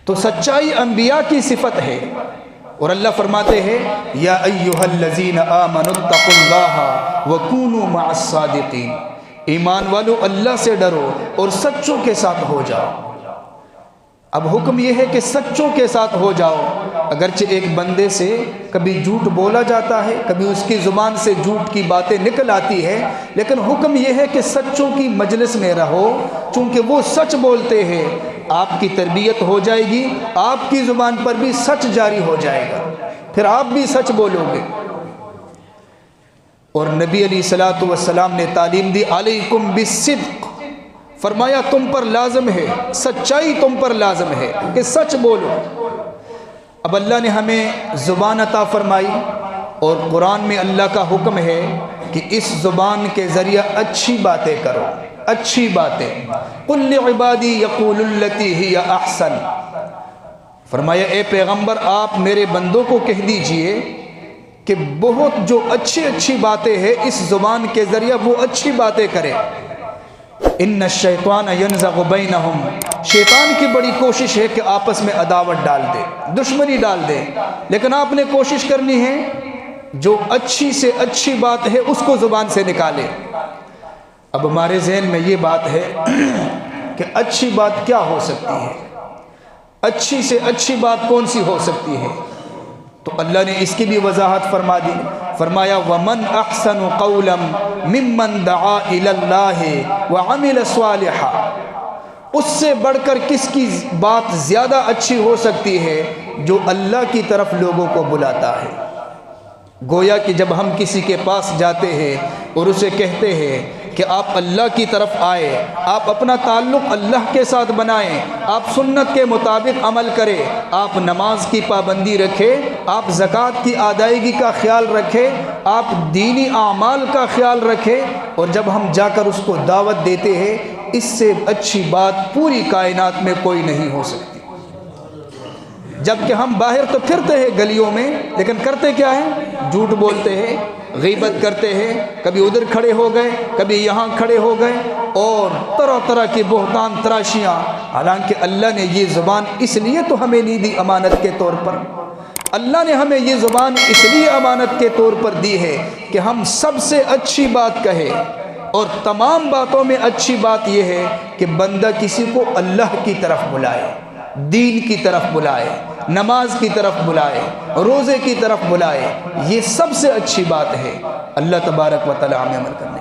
تو سچائی انبیاء کی صفت ہے۔ اور اللہ فرماتے ہیں یا ایھا الذین آمنوا اتقوا اللہ وکونوا مع الصادقین، ایمان والو اللہ سے ڈرو اور سچوں کے ساتھ ہو جاؤ۔ اب حکم یہ ہے کہ سچوں کے ساتھ ہو جاؤ۔ اگرچہ ایک بندے سے کبھی جھوٹ بولا جاتا ہے، کبھی اس کی زبان سے جھوٹ کی باتیں نکل آتی ہے، لیکن حکم یہ ہے کہ سچوں کی مجلس میں رہو، چونکہ وہ سچ بولتے ہیں، آپ کی تربیت ہو جائے گی، آپ کی زبان پر بھی سچ جاری ہو جائے گا، پھر آپ بھی سچ بولو گے۔ اور نبی علیہ الصلوۃ والسلام نے تعلیم دی علیکم بالصدق، فرمایا تم پر لازم ہے، سچائی تم پر لازم ہے کہ سچ بولو۔ اب اللہ نے ہمیں زبان عطا فرمائی، اور قرآن میں اللہ کا حکم ہے کہ اس زبان کے ذریعہ اچھی باتیں کرو، اچھی باتیں۔ قل لعبادی یقولوا التی ہی احسن، فرمایا اے پیغمبر آپ میرے بندوں کو کہہ دیجئے کہ بہت جو اچھی اچھی باتیں ہیں اس زبان کے ذریعہ وہ اچھی باتیں کرے۔ ان الشیطان ینزغ بینہم، شیطان کی بڑی کوشش ہے کہ آپس میں عداوت ڈال دے، دشمنی ڈال دے، لیکن آپ نے کوشش کرنی ہے جو اچھی سے اچھی بات ہے اس کو زبان سے نکالے۔ اب ہمارے ذہن میں یہ بات ہے کہ اچھی بات کیا ہو سکتی ہے، اچھی سے اچھی بات کون سی ہو سکتی ہے؟ تو اللہ نے اس کی بھی وضاحت فرما دی، فرمایا وَمَنْ أَحْسَنُ قَوْلًا مِّمَّنْ دَعَا إِلَى اللَّهِ وَعَمِلَ صَالِحًا، اس سے بڑھ کر کس کی بات زیادہ اچھی ہو سکتی ہے جو اللہ کی طرف لوگوں کو بلاتا ہے۔ گویا کہ جب ہم کسی کے پاس جاتے ہیں اور اسے کہتے ہیں کہ آپ اللہ کی طرف آئے، آپ اپنا تعلق اللہ کے ساتھ بنائیں، آپ سنت کے مطابق عمل کریں، آپ نماز کی پابندی رکھیں، آپ زکوٰۃ کی ادائیگی کا خیال رکھیں، آپ دینی اعمال کا خیال رکھیں، اور جب ہم جا کر اس کو دعوت دیتے ہیں، اس سے اچھی بات پوری کائنات میں کوئی نہیں ہو سکتی۔ جبکہ ہم باہر تو پھرتے ہیں گلیوں میں، لیکن کرتے کیا ہیں؟ جھوٹ بولتے ہیں، غیبت کرتے ہیں، کبھی ادھر کھڑے ہو گئے، کبھی یہاں کھڑے ہو گئے، اور طرح طرح کی بہتان تراشیاں۔ حالانکہ اللہ نے یہ زبان اس لیے تو ہمیں نہیں دی امانت کے طور پر، اللہ نے ہمیں یہ زبان اس لیے امانت کے طور پر دی ہے کہ ہم سب سے اچھی بات کہیں، اور تمام باتوں میں اچھی بات یہ ہے کہ بندہ کسی کو اللہ کی طرف بلائے، دین کی طرف بلائے، نماز کی طرف بلائے، روزے کی طرف بلائے، یہ سب سے اچھی بات ہے۔ اللہ تبارک و تعالی ہمیں عمل کرنے